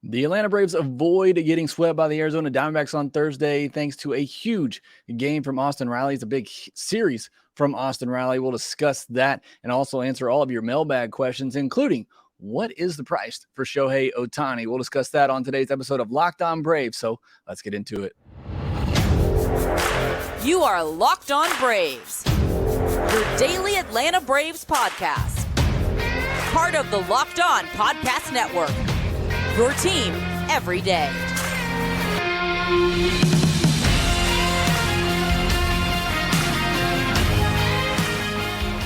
The Atlanta Braves avoid getting swept by the Arizona Diamondbacks on Thursday thanks to a huge game from Austin Riley. It's a big series from Austin Riley. We'll discuss that and also answer all of your mailbag questions, including what is the price for Shohei Ohtani? We'll discuss that on today's episode of Locked On Braves. So let's get into it. You are Locked On Braves, your daily Atlanta Braves podcast. Part of the Locked On Podcast Network. Your team every day.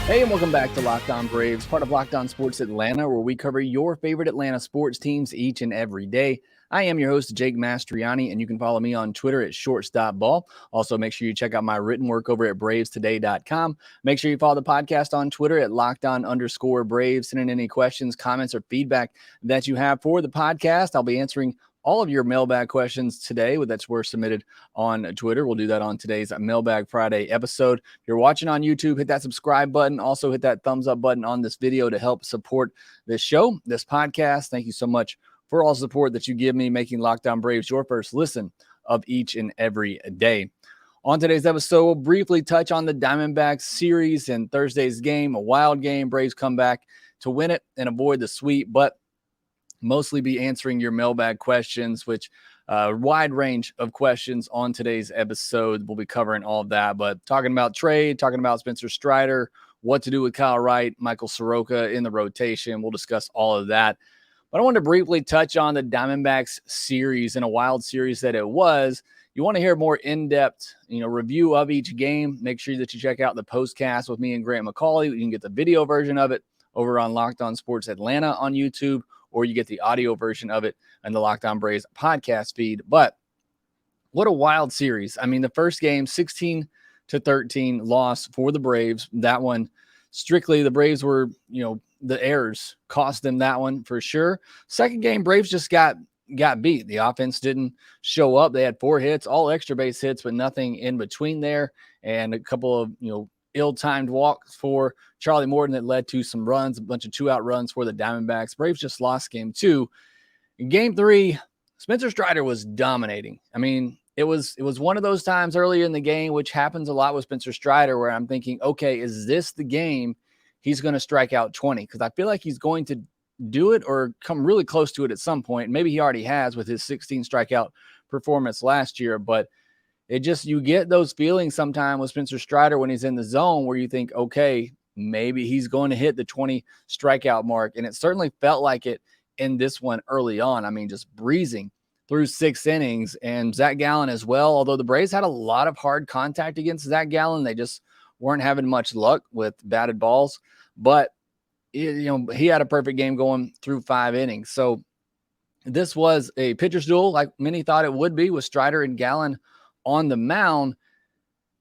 Hey, and welcome back to Locked On Braves, part of Locked On Sports Atlanta, where we cover your favorite Atlanta sports teams each and every day. I am your host, Jake Mastriani, and you can follow me on Twitter at shortstopball. Also, make sure you check out my written work over at bravestoday.com. Make sure you follow the podcast on Twitter at LockedOn_Braves. Send in any questions, comments, or feedback that you have for the podcast. I'll be answering all of your mailbag questions today that were submitted on Twitter. We'll do that on today's Mailbag Friday episode. If you're watching on YouTube, hit that subscribe button. Also, hit that thumbs up button on this video to help support this show, this podcast. Thank you so much for all support that you give me, making Locked On Braves your first listen of each and every day. On today's episode, we'll briefly touch on the Diamondbacks series and Thursday's game, a wild game. Braves come back to win it and avoid the sweep, but mostly be answering your mailbag questions, which a wide range of questions on today's episode. We'll be covering all of that, but talking about trade, talking about Spencer Strider, what to do with Kyle Wright, Michael Soroka in the rotation. We'll discuss all of that. But I want to briefly touch on the Diamondbacks series and a wild series that it was. You want to hear more in-depth, review of each game. Make sure that you check out the postcast with me and Grant McCauley. You can get the video version of it over on Locked On Sports Atlanta on YouTube, or you get the audio version of it in the Locked On Braves podcast feed. But what a wild series. I mean, the first game, 16-13 loss for the Braves. That one, strictly the Braves were, the errors cost them that one for sure. Second game, Braves just got beat. The offense didn't show up. They had 4 hits, all extra base hits, but nothing in between there. And a couple of, ill-timed walks for Charlie Morton that led to some runs, a bunch of 2-out runs for the Diamondbacks. Braves just lost game 2. In game 3, Spencer Strider was dominating. I mean, it was one of those times earlier in the game, which happens a lot with Spencer Strider, where I'm thinking, okay, is this the game he's going to strike out 20? Because I feel like he's going to do it or come really close to it at some point. Maybe he already has with his 16 strikeout performance last year, but you get those feelings sometimes with Spencer Strider when he's in the zone where you think, okay, maybe he's going to hit the 20 strikeout mark. And it certainly felt like it in this one early on. I mean, just breezing through 6 innings, and Zach Gallen as well. Although the Braves had a lot of hard contact against Zach Gallen, they just weren't having much luck with batted balls. But, he had a perfect game going through 5 innings. So this was a pitcher's duel like many thought it would be, with Strider and Gallen on the mound.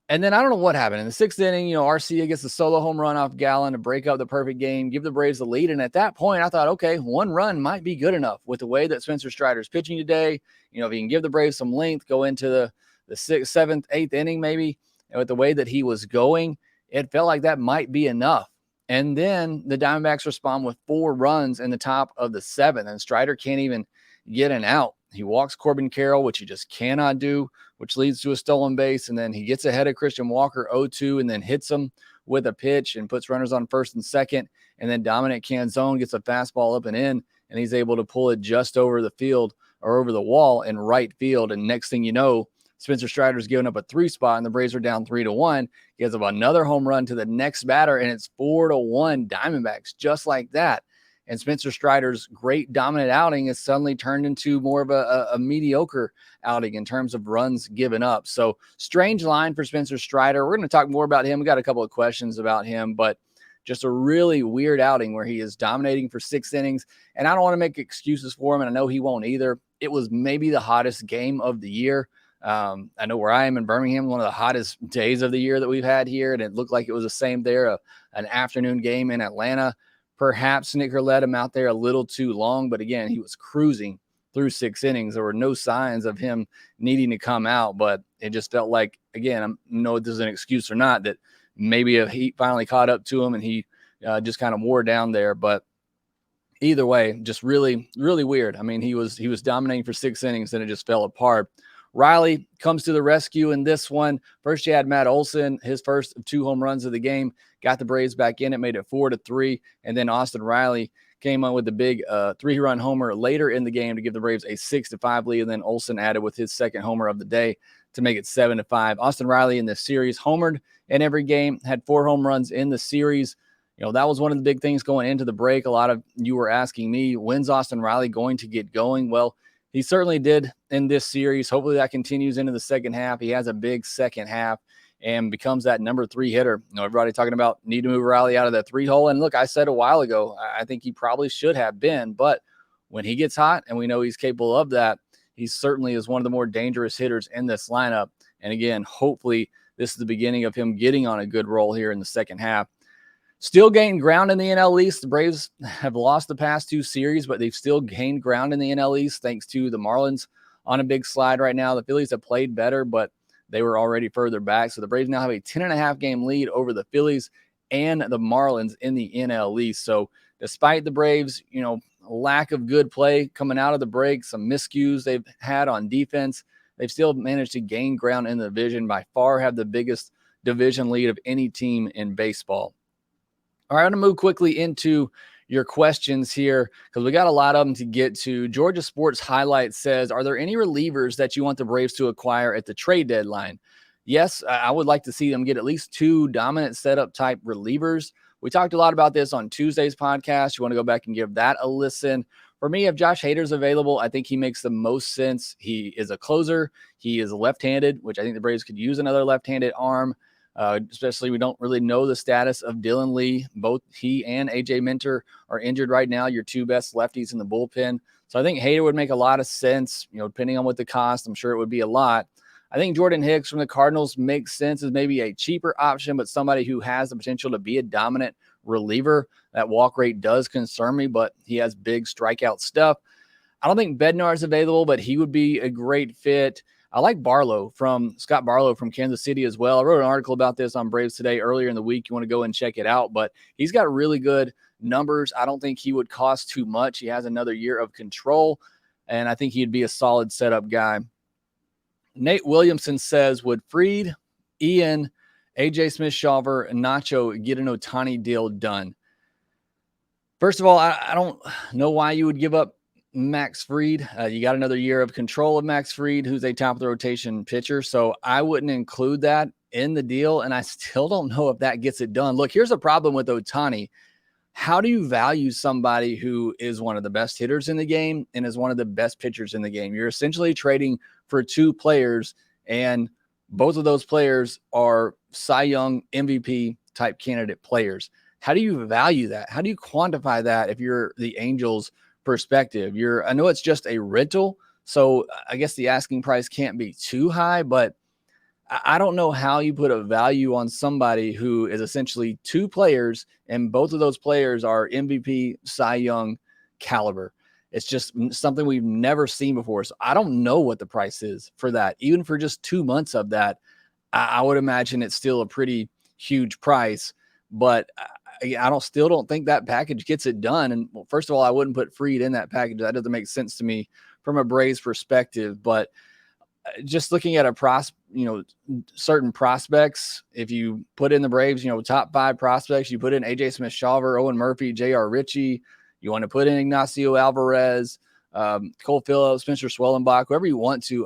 And then I don't know what happened in the 6th inning. Arcia gets a solo home run off Gallen to break up the perfect game, give the Braves the lead. And at that point, I thought, okay, 1 run might be good enough with the way that Spencer Strider's pitching today. If he can give the Braves some length, go into the 6th, 7th, 8th inning maybe, and with the way that he was going, it felt like that might be enough. And then the Diamondbacks respond with 4 runs in the top of the 7th, and Strider can't even get an out. He walks Corbin Carroll, which he just cannot do, which leads to a stolen base. And then he gets ahead of Christian Walker 0-2 and then hits him with a pitch and puts runners on first and second. And then Dominic Canzone gets a fastball up and in, and he's able to pull it just over the field or over the wall in right field. And next thing you know, Spencer Strider's giving up a 3 spot, and the Braves are down 3-1. He gives up another home run to the next batter, and it's 4-1 Diamondbacks, just like that. And Spencer Strider's great dominant outing has suddenly turned into more of a mediocre outing in terms of runs given up. So strange line for Spencer Strider. We're going to talk more about him. We got a couple of questions about him, but just a really weird outing where he is dominating for 6 innings. And I don't want to make excuses for him, and I know he won't either. It was maybe the hottest game of the year. I know where I am in Birmingham, one of the hottest days of the year that we've had here, and it looked like it was the same there, an afternoon game in Atlanta. Perhaps Snicker let him out there a little too long, but again, he was cruising through 6 innings. There were no signs of him needing to come out, but it just felt like, again, I don't know if this is an excuse or not, that maybe a heat finally caught up to him and he just kind of wore down there. But either way, just really, really weird. I mean, he was dominating for 6 innings, and it just fell apart. Riley comes to the rescue in this one. First, you had Matt Olson, his first of 2 home runs of the game, got the Braves back in. It made it 4-3. And then Austin Riley came on with the big 3-run homer later in the game to give the Braves a 6-5 lead. And then Olson added with his second homer of the day to make it 7-5. Austin Riley in this series homered in every game, had 4 home runs in the series. That was one of the big things going into the break. A lot of you were asking me, when's Austin Riley going to get going? Well, he certainly did in this series. Hopefully that continues into the second half. He has a big second half and becomes that number 3 hitter. Everybody talking about need to move Riley out of that 3 hole. And look, I said a while ago, I think he probably should have been, but when he gets hot, and we know he's capable of that, he certainly is one of the more dangerous hitters in this lineup. And again, hopefully this is the beginning of him getting on a good roll here in the second half. Still gaining ground in the NL East. The Braves have lost the past 2 series, but they've still gained ground in the NL East thanks to the Marlins on a big slide right now. The Phillies have played better, but they were already further back. So the Braves now have a 10.5 game lead over the Phillies and the Marlins in the NL East. So despite the Braves, lack of good play coming out of the break, some miscues they've had on defense, they've still managed to gain ground in the division. By far have the biggest division lead of any team in baseball. All right, I'm going to move quickly into your questions here because we got a lot of them to get to. Georgia Sports Highlight says, are there any relievers that you want the Braves to acquire at the trade deadline? Yes, I would like to see them get at least 2 dominant setup type relievers. We talked a lot about this on Tuesday's podcast. You want to go back and give that a listen. For me, if Josh Hader's available, I think he makes the most sense. He is a closer. He is left-handed, which I think the Braves could use another left-handed arm. Especially we don't really know the status of Dylan Lee. Both he and AJ Minter are injured right now, your 2 best lefties in the bullpen. So I think Hader would make a lot of sense, depending on what the cost. I'm sure it would be a lot. I think Jordan Hicks from the Cardinals makes sense as maybe a cheaper option, but somebody who has the potential to be a dominant reliever. That walk rate does concern me, but he has big strikeout stuff. I don't think Bednar is available, but he would be a great fit. I like Scott Barlow from Kansas City as well. I wrote an article about this on Braves Today earlier in the week. You want to go and check it out, but he's got really good numbers. I don't think he would cost too much. He has another year of control, and I think he'd be a solid setup guy. Nate Williamson says, would Fried, Ian, AJ Smith-Shawver, and Nacho get an Ohtani deal done? First of all, I don't know why you would give up Max Fried. You got another year of control of Max Fried, who's a top of the rotation pitcher. So I wouldn't include that in the deal. And I still don't know if that gets it done. Look, here's a problem with Ohtani. How do you value somebody who is one of the best hitters in the game and is one of the best pitchers in the game? You're essentially trading for 2 players, and both of those players are Cy Young MVP type candidate players. How do you value that? How do you quantify that if you're the Angels perspective? I know it's just a rental, so I guess the asking price can't be too high, but I don't know how you put a value on somebody who is essentially 2 players, and both of those players are MVP Cy Young caliber. It's just something we've never seen before. So I don't know what the price is for that. Even for just 2 months of that, I would imagine it's still a pretty huge price, but I still don't think that package gets it done. And well, first of all, I wouldn't put Fried in that package. That doesn't make sense to me from a Braves perspective. But just looking at certain prospects, if you put in the Braves, top 5 prospects, you put in AJ Smith-Shawver, Owen Murphy, J.R. Ritchie. You want to put in Ignacio Alvarez, Cole Phillips, Spencer Swellenbach, whoever you want to.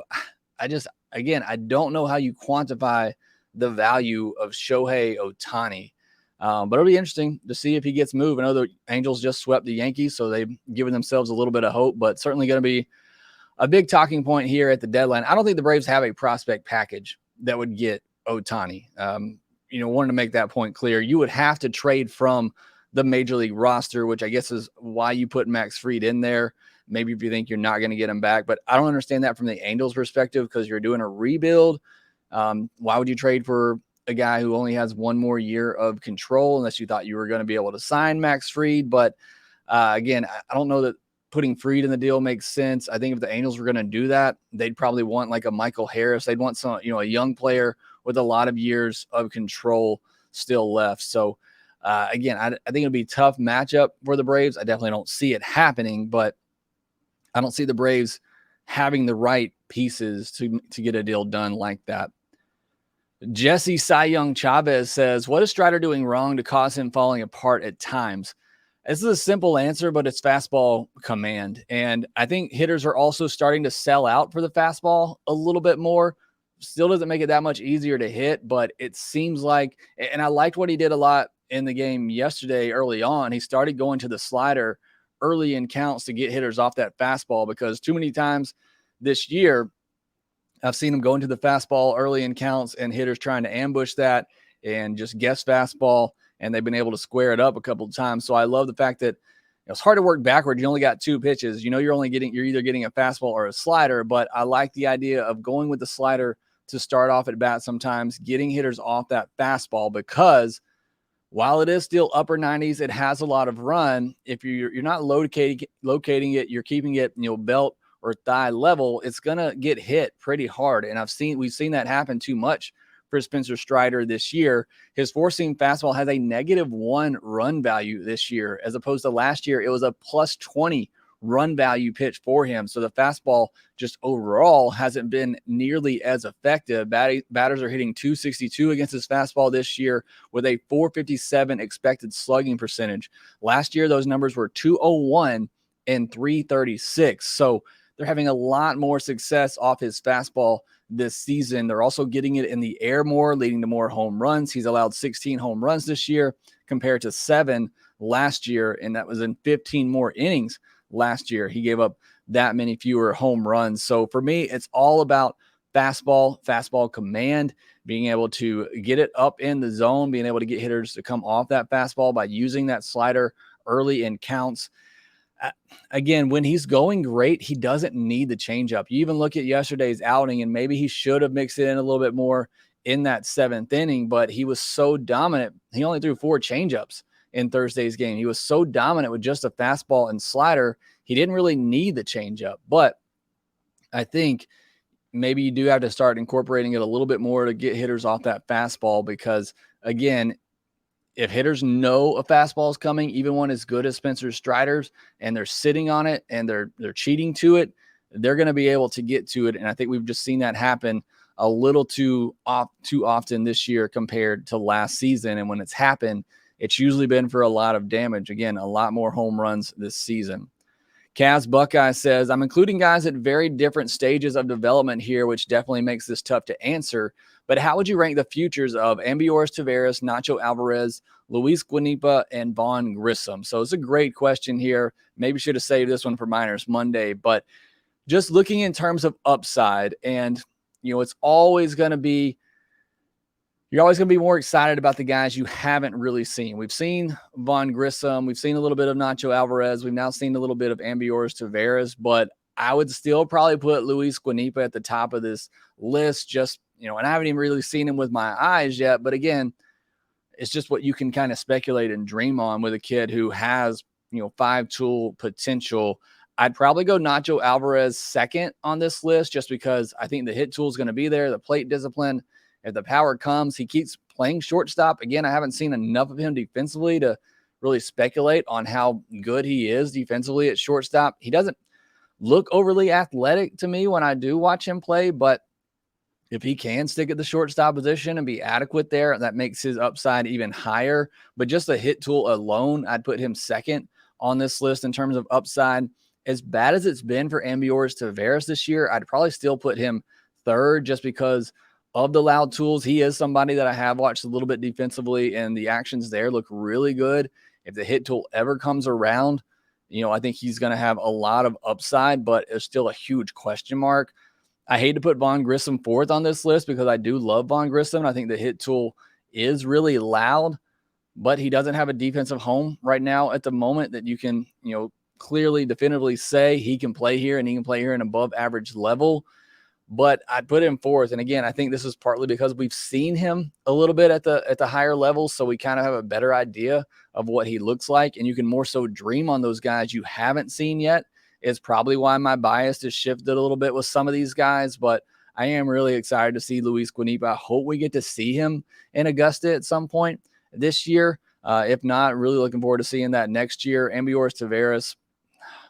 I don't know how you quantify the value of Shohei Ohtani. But it'll be interesting to see if he gets moved. I know the Angels just swept the Yankees, so they've given themselves a little bit of hope, but certainly going to be a big talking point here at the deadline. I don't think the Braves have a prospect package that would get Ohtani. Wanted to make that point clear. You would have to trade from the major league roster, which I guess is why you put Max Fried in there. Maybe if you think you're not going to get him back, but I don't understand that from the Angels perspective because you're doing a rebuild. Why would you trade for a guy who only has 1 more year of control unless you thought you were going to be able to sign Max Fried? But again, I don't know that putting Fried in the deal makes sense. I think if the Angels were going to do that, they'd probably want like a Michael Harris. They'd want a young player with a lot of years of control still left. So Again, I think it'll be a tough matchup for the Braves. I definitely don't see it happening, but I don't see the Braves having the right pieces to get a deal done like that. Jesse Cy Young Chavez says, what is Strider doing wrong to cause him falling apart at times? This is a simple answer, but it's fastball command. And I think hitters are also starting to sell out for the fastball a little bit more. Still doesn't make it that much easier to hit, but it seems like, and I liked what he did a lot in the game yesterday early on. He started going to the slider early in counts to get hitters off that fastball, because too many times this year, I've seen him go into the fastball early in counts and hitters trying to ambush that and just guess fastball, and they've been able to square it up a couple of times. So I love the fact that it's hard to work backward. You only got two pitches. You're either getting a fastball or a slider, but I like the idea of going with the slider to start off at bat sometimes, getting hitters off that fastball, because while it is still upper 90s, it has a lot of run. If you're not locating it, you're keeping it, belt or thigh level, it's going to get hit pretty hard. And we've seen that happen too much for Spencer Strider this year. His four-seam fastball has a -1 run value this year, as opposed to last year, it was a +20 run value pitch for him. So the fastball just overall hasn't been nearly as effective. Batters are hitting .262 against his fastball this year with a .457 expected slugging percentage. Last year, those numbers were .201 and .336. So they're having a lot more success off his fastball this season. They're also getting it in the air more, leading to more home runs. He's allowed 16 home runs this year compared to 7 last year, and that was in 15 more innings last year. He gave up that many fewer home runs. So for me, it's all about fastball command, being able to get it up in the zone, being able to get hitters to come off that fastball by using that slider early in counts. Again, when he's going great, he doesn't need the changeup. You even look at yesterday's outing, and maybe he should have mixed it in a little bit more in that 7th inning, but he was so dominant. He only threw 4 changeups in Thursday's game. He was so dominant with just a fastball and slider. He didn't really need the changeup, but I think maybe you do have to start incorporating it a little bit more to get hitters off that fastball, because again, if hitters know a fastball is coming, even one as good as Spencer Strider's, and they're sitting on it and they're cheating to it, they're going to be able to get to it. And I think we've just seen that happen a little too often this year compared to last season. And when it's happened, it's usually been for a lot of damage. Again, a lot more home runs this season. Cavs Buckeye says, I'm including guys at very different stages of development here, which definitely makes this tough to answer. But how would you rank the futures of Ambiorz Taveras, Nacho Alvarez, Luis Guanipa, and Vaughn Grissom? So it's a great question here. Maybe should have saved this one for Miners Monday. But just looking in terms of upside, and, it's always going to be, you're always going to be more excited about the guys you haven't really seen. We've seen Vaughn Grissom. We've seen a little bit of Nacho Alvarez. We've now seen a little bit of Ambiorz Taveras, but I would still probably put Luis Guanipa at the top of this list, just, and I haven't even really seen him with my eyes yet. But again, it's just what you can kind of speculate and dream on with a kid who has, 5-tool potential. I'd probably go Nacho Alvarez second on this list, just because I think the hit tool is going to be there, the plate discipline. If the power comes, he keeps playing shortstop. Again, I haven't seen enough of him defensively to really speculate on how good he is defensively at shortstop. He doesn't look overly athletic to me when I do watch him play, but if he can stick at the shortstop position and be adequate there, that makes his upside even higher. But just the hit tool alone, I'd put him second on this list in terms of upside. As bad as it's been for Ambiorz Taveras this year, I'd probably still put him third, just because of the loud tools. He is somebody that I have watched a little bit defensively, and the actions there look really good. If the hit tool ever comes around, I think he's going to have a lot of upside, but it's still a huge question mark. I hate to put Vaughn Grissom fourth on this list, because I do love Vaughn Grissom. I think the hit tool is really loud, but he doesn't have a defensive home right now at the moment that you can, clearly, definitively say he can play here, and he can play here at an above average level. But I'd put him fourth. And again, I think this is partly because we've seen him a little bit at the higher levels, so we kind of have a better idea of what he looks like, and you can more so dream on those guys you haven't seen yet. Is probably why my bias has shifted a little bit with some of these guys, but I am really excited to see Luis Guanipa. I hope we get to see him in Augusta at some point this year. If not, really looking forward to seeing that next year. Ambior's Taveras,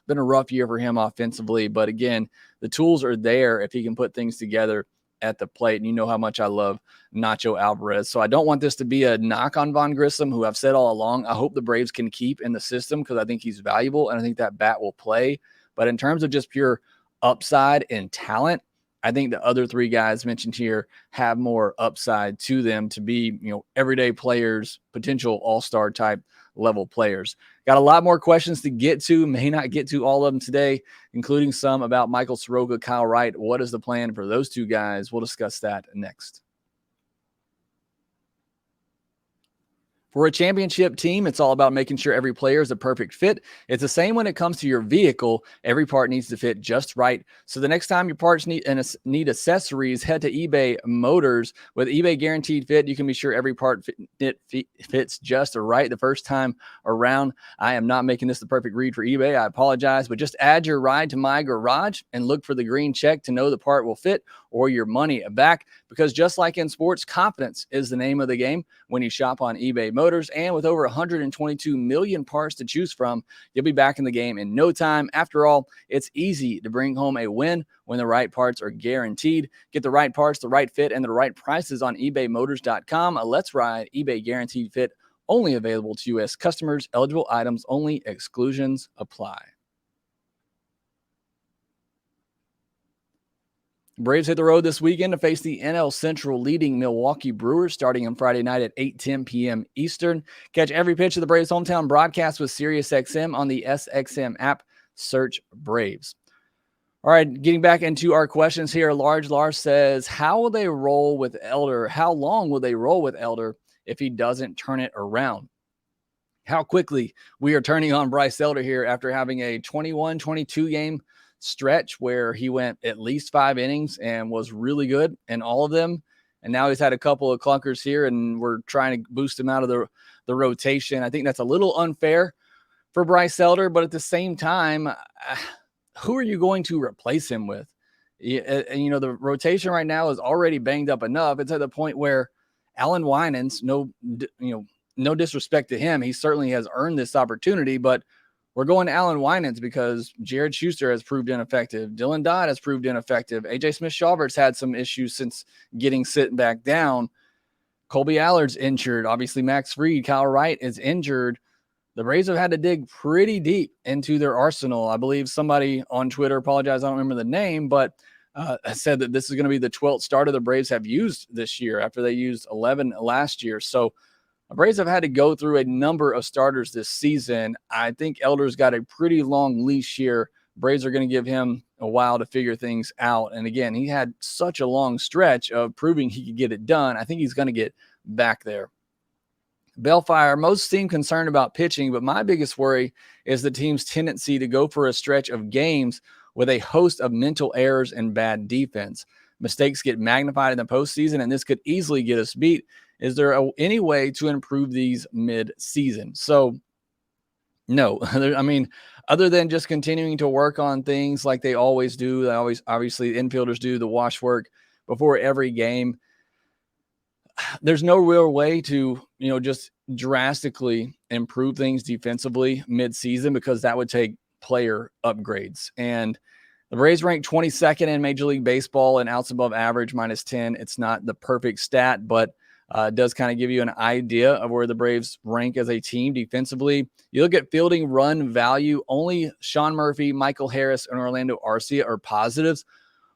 been a rough year for him offensively, but again, the tools are there if he can put things together at the plate. And you know how much I love Nacho Alvarez. So I don't want this to be a knock on Von Grissom, who I've said all along, I hope the Braves can keep in the system because I think he's valuable and I think that bat will play. But in terms of just pure upside and talent, I think the other three guys mentioned here have more upside to them to be, everyday players, potential all-star type level players. Got a lot more questions to get to. May not get to all of them today, including some about Michael Soroka, Kyle Wright. What is the plan for those two guys? We'll discuss that next. For a championship team, it's all about making sure every player is a perfect fit. It's the same when it comes to your vehicle. Every part needs to fit just right. So the next time your parts need accessories, head to eBay Motors. With eBay Guaranteed Fit, you can be sure every part fits just right the first time around. I am not making this the perfect read for eBay. I apologize, but just add your ride to my garage and look for the green check to know the part will fit or your money back. Because just like in sports, confidence is the name of the game when you shop on eBay Motors. And with over 122 million parts to choose from, you'll be back in the game in no time. After all, it's easy to bring home a win when the right parts are guaranteed. Get the right parts, the right fit, and the right prices on ebaymotors.com. Let's ride eBay Guaranteed Fit, only available to U.S. customers. Eligible items only. Exclusions apply. Braves hit the road this weekend to face the NL Central leading Milwaukee Brewers starting on Friday night at 8:10 p.m. Eastern. Catch every pitch of the Braves hometown broadcast with SiriusXM on the SXM app. Search Braves. All right, getting back into our questions here. Lars says, how will they roll with Elder? How long will they roll with Elder if he doesn't turn it around? How quickly we are turning on Bryce Elder here after having a 21-22 game stretch where he went at least 5 innings and was really good in all of them. And now he's had a couple of clunkers here and we're trying to boost him out of the rotation. I think that's a little unfair for Bryce Elder, but at the same time, who are you going to replace him with? And the rotation right now is already banged up enough. It's at the point where Alan Winans, no disrespect to him, he certainly has earned this opportunity, but we're going to Alan Winans because Jared Schuster has proved ineffective. Dylan Dodd has proved ineffective. A.J. Smith-Shawvert's had some issues since getting sit back down. Colby Allard's injured. Obviously, Max Fried, Kyle Wright is injured. The Braves have had to dig pretty deep into their arsenal. I believe somebody on Twitter, apologize, I don't remember the name, but said that this is going to be the 12th starter the Braves have used this year after they used 11 last year. So the Braves have had to go through a number of starters this season. I think Elder's got a pretty long leash here. Braves are going to give him a while to figure things out. And again, he had such a long stretch of proving he could get it done. I think he's going to get back there. Bellfire, most seem concerned about pitching, but my biggest worry is the team's tendency to go for a stretch of games with a host of mental errors and bad defense. Mistakes get magnified in the postseason, and this could easily get us beat. Is there any way to improve these mid-season? So, no. I mean, other than just continuing to work on things like they always do, obviously, infielders do the wash work before every game. There's no real way to, just drastically improve things defensively mid-season because that would take player upgrades. And the Braves ranked 22nd in Major League Baseball and outs above average -10. It's not the perfect stat, but it does kind of give you an idea of where the Braves rank as a team defensively. You look at fielding run value, only Sean Murphy, Michael Harris, and Orlando Arcia are positives,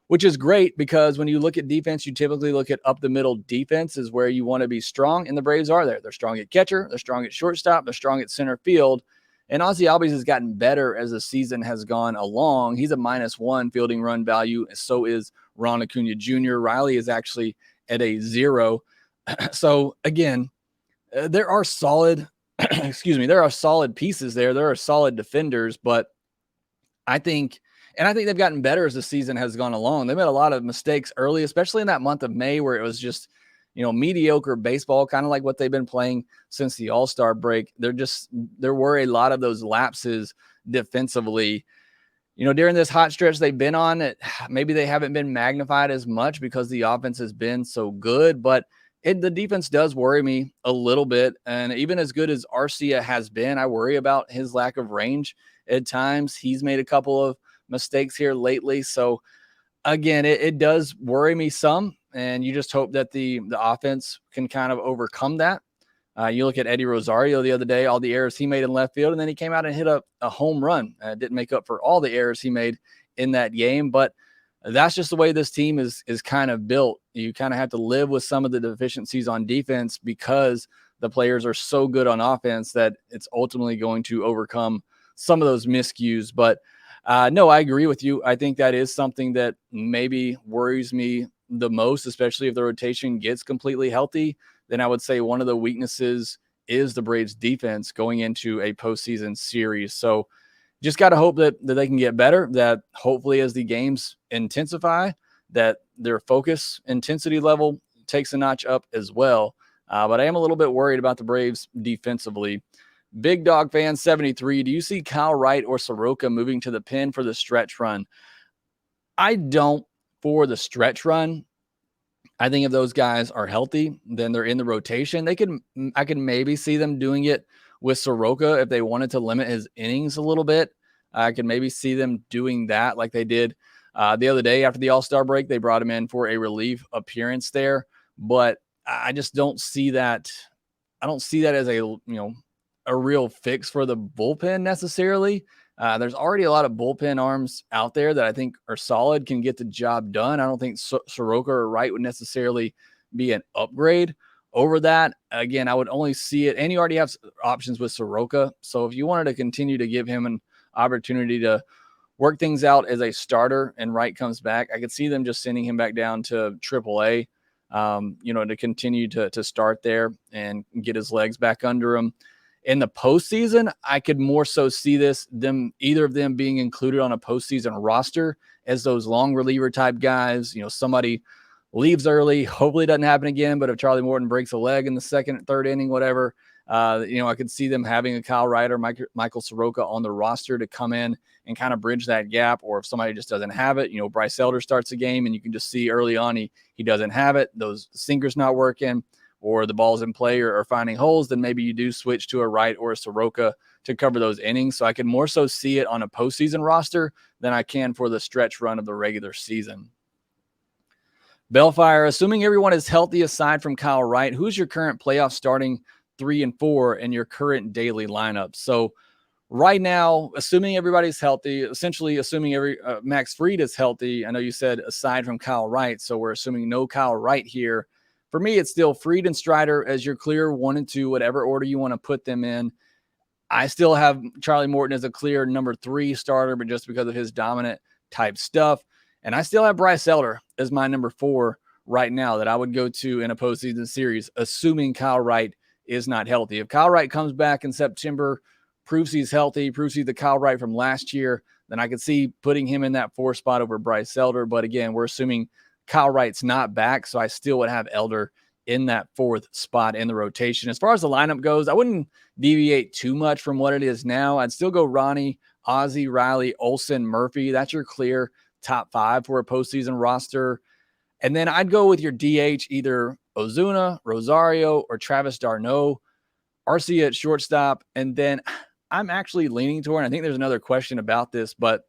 which is great because when you look at defense, you typically look at up the middle defense is where you want to be strong, and the Braves are there. They're strong at catcher, they're strong at shortstop, they're strong at center field. And Ozzie Albies has gotten better as the season has gone along. He's a -1 fielding run value. So is Ron Acuna Jr. Riley is actually at a 0. So again, there are solid, there are solid pieces there. There are solid defenders, but I think they've gotten better as the season has gone along. They made a lot of mistakes early, especially in that month of May where it was just, mediocre baseball, kind of like what they've been playing since the All-Star break. There were a lot of those lapses defensively. During this hot stretch they've been on, maybe they haven't been magnified as much because the offense has been so good, but The defense does worry me a little bit. And even as good as Arcia has been, I worry about his lack of range at times. He's made a couple of mistakes here lately. So, again, it does worry me some. And you just hope that the offense can kind of overcome that. You look at Eddie Rosario the other day, all the errors he made in left field, and then he came out and hit a home run. Didn't make up for all the errors he made in that game, but that's just the way this team is kind of built. You kind of have to live with some of the deficiencies on defense because the players are so good on offense that it's ultimately going to overcome some of those miscues. But no, I agree with you. I think that is something that maybe worries me the most, especially if the rotation gets completely healthy. Then I would say one of the weaknesses is the Braves defense going into a postseason series. So just got to hope that they can get better, that hopefully as the games intensify, that their focus intensity level takes a notch up as well. But I am a little bit worried about the Braves defensively. Big Dog Fan 73, do you see Kyle Wright or Soroka moving to the pen for the stretch run? I don't for the stretch run. I think if those guys are healthy, then they're in the rotation. I can maybe see them doing it with Soroka if they wanted to limit his innings a little bit. I could maybe see them doing that like they did the other day after the All-Star break. They brought him in for a relief appearance there, but I just don't see that. I don't see that as a real fix for the bullpen necessarily. There's already a lot of bullpen arms out there that I think are solid, can get the job done. I don't think Soroka or Wright would necessarily be an upgrade over that. Again, I would only see it, and you already have options with Soroka. So if you wanted to continue to give him an opportunity to work things out as a starter and Wright comes back, I could see them just sending him back down to AAA, to continue to start there and get his legs back under him. In the postseason, I could more so see either of them being included on a postseason roster as those long reliever type guys. Somebody leaves early. Hopefully it doesn't happen again, but if Charlie Morton breaks a leg in the second, third inning, whatever, I could see them having a Kyle Wright or Michael Soroka on the roster to come in and kind of bridge that gap. Or if somebody just doesn't have it, Bryce Elder starts a game and you can just see early on he doesn't have it. Those sinkers not working, or the ball's in play or finding holes, then maybe you do switch to a Wright or a Soroka to cover those innings. So I can more so see it on a postseason roster than I can for the stretch run of the regular season. Bellfire, assuming everyone is healthy aside from Kyle Wright, who's your current playoff starting 3 and 4 in your current daily lineup? So right now, assuming everybody's healthy, essentially assuming Max Fried is healthy. I know you said aside from Kyle Wright, so we're assuming no Kyle Wright here. For me, it's still Fried and Strider as your clear 1 and 2, whatever order you want to put them in. I still have Charlie Morton as a clear number 3 starter, but just because of his dominant type stuff. And I still have Bryce Elder as my number 4 right now that I would go to in a postseason series, assuming Kyle Wright is not healthy. If Kyle Wright comes back in September, proves he's healthy, proves he's the Kyle Wright from last year, then I could see putting him in that 4 spot over Bryce Elder. But again, we're assuming Kyle Wright's not back, so I still would have Elder in that 4th spot in the rotation. As far as the lineup goes, I wouldn't deviate too much from what it is now. I'd still go Ronnie, Ozzie, Riley, Olsen, Murphy. That's your clear top 5 for a postseason roster. And then I'd go with your DH, either Ozuna, Rosario, or Travis d'Arnaud, Arcia at shortstop. And then I'm actually leaning toward, and I think there's another question about this, but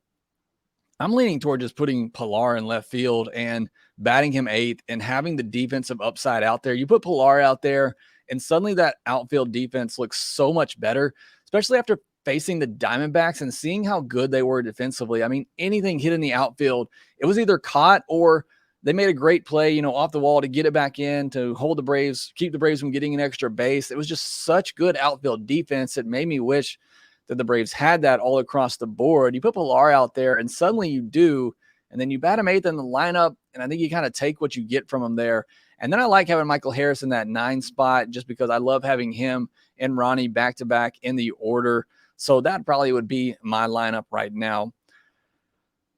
I'm leaning toward just putting Pilar in left field and batting him 8th and having the defensive upside out there. You put Pilar out there, and suddenly that outfield defense looks so much better, especially after facing the Diamondbacks and seeing how good they were defensively. I mean, anything hit in the outfield, it was either caught or they made a great play, off the wall to get it back in, to hold the Braves, keep the Braves from getting an extra base. It was just such good outfield defense. It made me wish that the Braves had that all across the board. You put Pilar out there, and suddenly you do, and then you bat him 8th in the lineup, and I think you kind of take what you get from him there. And then I like having Michael Harris in that 9 spot just because I love having him and Ronnie back-to-back in the order. So that probably would be my lineup right now.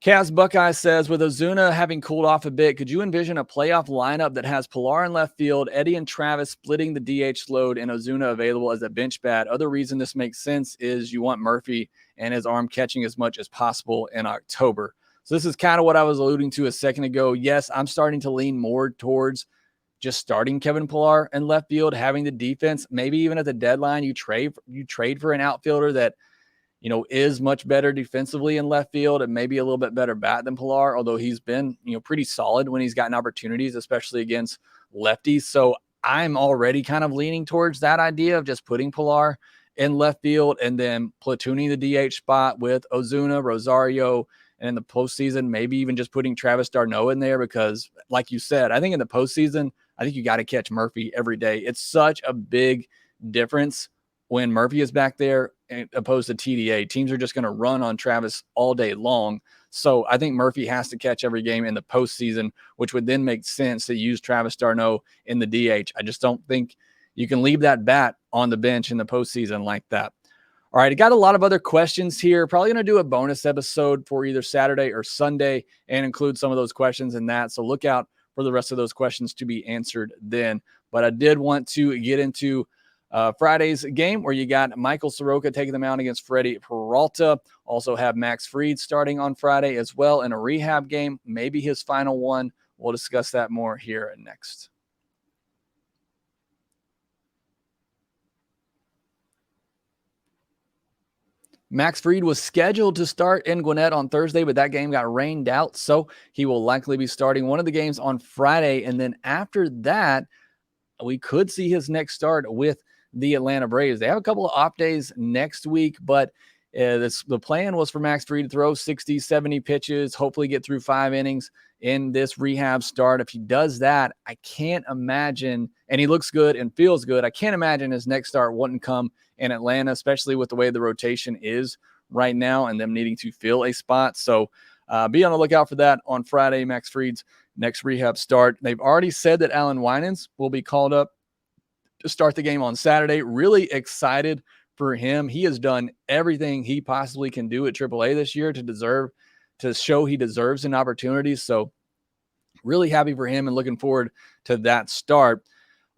Cavs Buckeye says, with Ozuna having cooled off a bit, could you envision a playoff lineup that has Pilar in left field, Eddie and Travis splitting the DH load, and Ozuna available as a bench bat? Other reason this makes sense is you want Murphy and his arm catching as much as possible in October. So this is kind of what I was alluding to a second ago. Yes, I'm starting to lean more towards just starting Kevin Pillar in left field, having the defense, maybe even at the deadline, you trade for an outfielder that, is much better defensively in left field and maybe a little bit better bat than Pillar, although he's been, pretty solid when he's gotten opportunities, especially against lefties. So I'm already kind of leaning towards that idea of just putting Pillar in left field and then platooning the DH spot with Ozuna, Rosario, and in the postseason, maybe even just putting Travis d'Arnaud in there because, like you said, I think in the postseason, I think you got to catch Murphy every day. It's such a big difference when Murphy is back there opposed to TDA. Teams are just going to run on Travis all day long. So I think Murphy has to catch every game in the postseason, which would then make sense to use Travis d'Arnaud in the DH. I just don't think you can leave that bat on the bench in the postseason like that. All right, I got a lot of other questions here. Probably going to do a bonus episode for either Saturday or Sunday and include some of those questions in that. So look out for the rest of those questions to be answered then. But I did want to get into Friday's game where you got Michael Soroka taking the mound against Freddie Peralta. Also have Max Fried starting on Friday as well in a rehab game, maybe his final one. We'll discuss that more here next. Max Fried was scheduled to start in Gwinnett on Thursday, but that game got rained out, so he will likely be starting one of the games on Friday. And then after that, we could see his next start with the Atlanta Braves. They have a couple of off days next week, but the plan was for Max Fried to throw 60, 70 pitches, hopefully get through 5 innings in this rehab start. If he does that, I can't imagine, and he looks good and feels good, I can't imagine his next start wouldn't come in Atlanta, especially with the way the rotation is right now and them needing to fill a spot. So be on the lookout for that on Friday, Max Fried's next rehab start. They've already said that Alan Winans will be called up to start the game on Saturday. Really excited for him. He has done everything he possibly can do at AAA this year to show he deserves an opportunity. So really happy for him and looking forward to that start.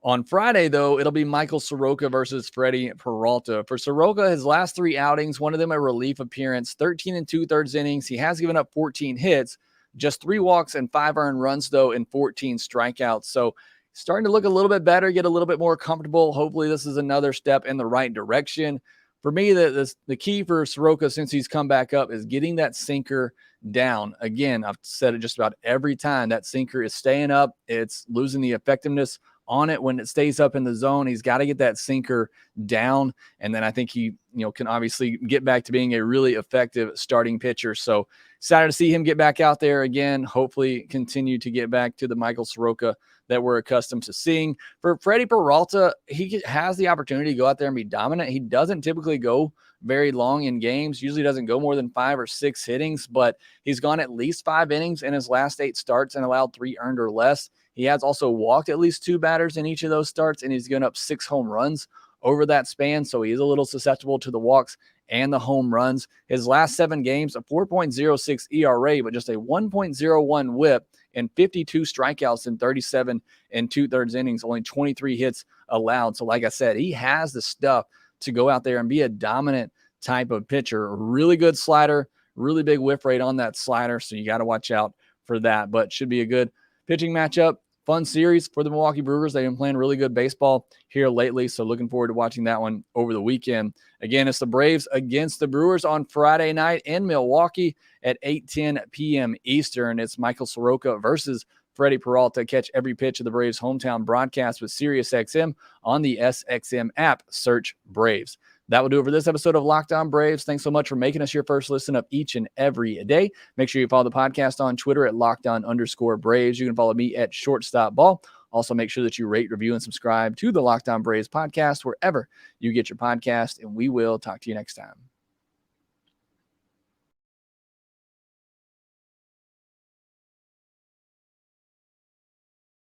On Friday, though, it'll be Michael Soroka versus Freddie Peralta. For Soroka, his last 3 outings, one of them a relief appearance, 13 2/3 innings. He has given up 14 hits, just 3 walks and 5 earned runs, though, and 14 strikeouts. So starting to look a little bit better, get a little bit more comfortable. Hopefully this is another step in the right direction. For me, the key for Soroka since he's come back up is getting that sinker down. Again, I've said it just about every time. That sinker is staying up. It's losing the effectiveness on it when it stays up in the zone. He's got to get that sinker down, and then I think he can obviously get back to being a really effective starting pitcher. So excited to see him get back out there again, hopefully continue to get back to the Michael Soroka that we're accustomed to seeing. For Freddie Peralta, he has the opportunity to go out there and be dominant. He doesn't typically go very long in games, usually doesn't go more than 5 or 6 innings, but he's gone at least 5 innings in his last 8 starts and allowed 3 earned or less. He has also walked at least 2 batters in each of those starts, and he's given up 6 home runs over that span, so he is a little susceptible to the walks and the home runs. His last 7 games, a 4.06 ERA, but just a 1.01 whip and 52 strikeouts in 37 2/3 innings, only 23 hits allowed. So like I said, he has the stuff to go out there and be a dominant type of pitcher. Really good slider, really big whiff rate on that slider, so you got to watch out for that, but should be a good pitching matchup. Fun series for the Milwaukee Brewers. They've been playing really good baseball here lately, so looking forward to watching that one over the weekend. Again, it's the Braves against the Brewers on Friday night in Milwaukee at 8:10 p.m. Eastern. It's Michael Soroka versus Freddie Peralta. Catch every pitch of the Braves' hometown broadcast with SiriusXM on the SXM app. Search Braves. That will do it for this episode of Locked On Braves. Thanks so much for making us your first listen of each and every day. Make sure you follow the podcast on Twitter at LockedOn_Braves. You can follow me at ShortstopBall. Also, make sure that you rate, review, and subscribe to the Locked On Braves podcast wherever you get your podcast, and we will talk to you next time.